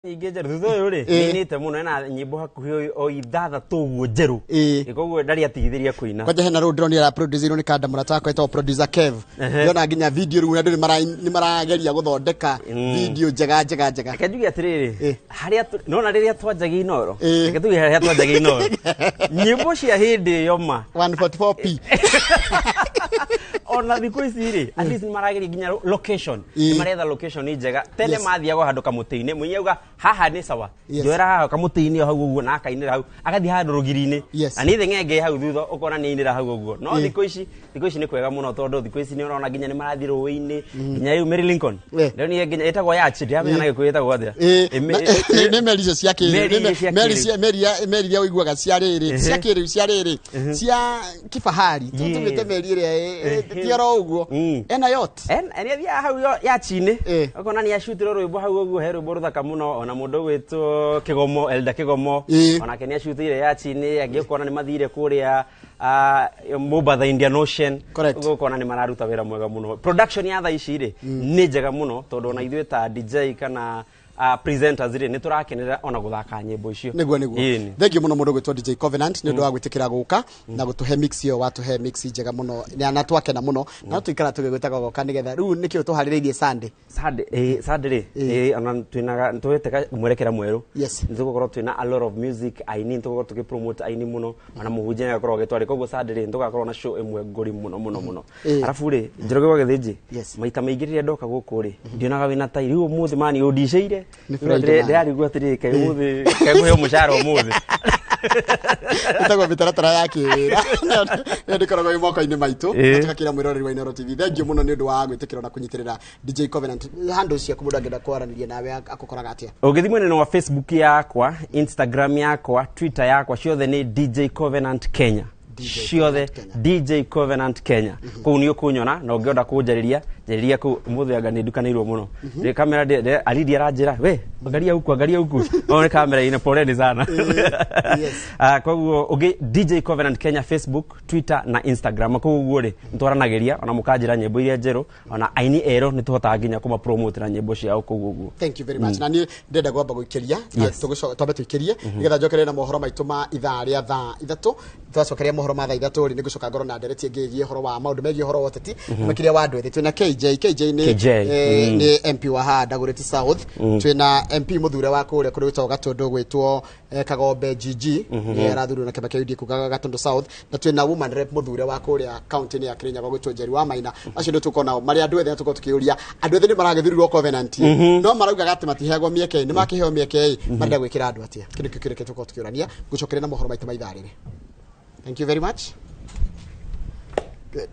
Igeje rutho yuri ninite muno na nyimbo hakuhi o ithatha tuguo njeru ikoguo ndari atigithiria kuina kwaje hena ro drone ya producer ni kanda murata ko eto producer Kev yona nginya video ru ndu ni marageria guthondeka video njega kejugi atiriri haria nona riria twanjagi inoro ketugi haria twanjagi inoro nyimbo cia hindi yoma 144p ona thiko iciri at least ni marageria nginya location ni maretha location ni njega tene mathiago handu kamutiini munyauga haha ni sawa njoera haha kamutiini hau uguo na akainira hau agathi handu rugiri-ini ani thengenge hau thutha ukona ni inira hau uguo no thiko ici ni kwega muno tondu thiko ici ni urona nginya ni marathi ruwi-ini nginya yu Mary Lincoln ndio ni nginya etagwo yachi ndiamenya na gikuitagwo atia ni meri icio cia kiri meri ya uiguaga cia riri cia kifahari tutugite meri iria tiaro uguo ena yacht eni athia hau yachi-ini ukona ni ashutiro rwimbo hau uguo he rwimbo ruthaka muno ona mundu gwitwo Kigomo Elda Kigomo ona kenia ashutire yachi-ini angikona ni mathire kuria Mobatha Indian Ocean uguo kona ni mararuta wira mwega muno production ya tha ici ri ni njega muno tondu ona ithuĩ ta DJ kana presenters ri ni turakenera ona guthaka nyimbo icio niguo thank you muno mundu gwitwo DJ Covenant ni ndu wa gwitikira guka na gutuhe mix yo watuhe mix njega muno na twakena muno na tuikara tugigwitaga goka nigetha riu nikio tuhaririirie Sunday ona twinaga tweteka mwerekera mweru nitugukorwo twina a lot of music aini nitugukorwo tugipromote aini muno ona muhunjia agakorwo gitwari koguo Sunday nitugakorwo na show imwe ngori muno arafu ri njiroge gwa githiji maita maingi riria ndoka guku ri ndionaga wina tai riu muthi mani udisheire ndari gwatiri kai muthi kai guhe mushara umuthi itago mitaratara yake ndikorogo imoko-ini maitu tukakira mwiroreri wa Inooro TV thank you muno ni undu wa gwitikira na kunyitirira DJ Covenant handle cia kumundu angenda kwaraniria nawe akokoraga atia ugithi mwene wa Facebook yakwa Instagram yakwa Twitter yakwa ciothe ni DJ Covenant Kenya ciothe DJ Covenant Kenya kuu ni ukunyona na ungienda kunjariria ku muthe anga ni ndukanirwo muno ni kamera alidi aranjira we angalia huku one kamera ina poleni sana koguo ugi DJ Covenant Kenya Facebook Twitter na Instagram koguo ri ntwaranagiria ona mukanjira nyimbo iria njeru ona aini ero ni tuhota nginya kuma promote na nyimbo ciao koguo thank you very much na ni ndenda gwamba guikiria tugucoka tuikirie nigetha njokere na mohoro maitu ma ithaa ria thaa ithatu twacokeria mohoro ma thaa ithatu ri nigucoka ngoro na ndereti ngigie horo wa maundu megie horo woteti makiria wa ndwethe twina KJ ni MP wa Ndagureti South twina MP muthure wa kuria kuri witwa Gatundu gwitwo Kagombe GG ni arathuru na kebake yudi kugaga Gatundu South na twina woman rep muthure wa kuria county ni ya Kirinyaga gwitwo Njeri wa Maina acio ndio tukona mari andu ethe tuko tukiuria andu ethe ni maragithirirwo Covenant no marauga gati matihegwo mieke ni makiheo mieke manda gwikira andu atia kindu kikireke tuko tukiurania gucokerera mohoro maitu maitharire. Thank you very much. Good.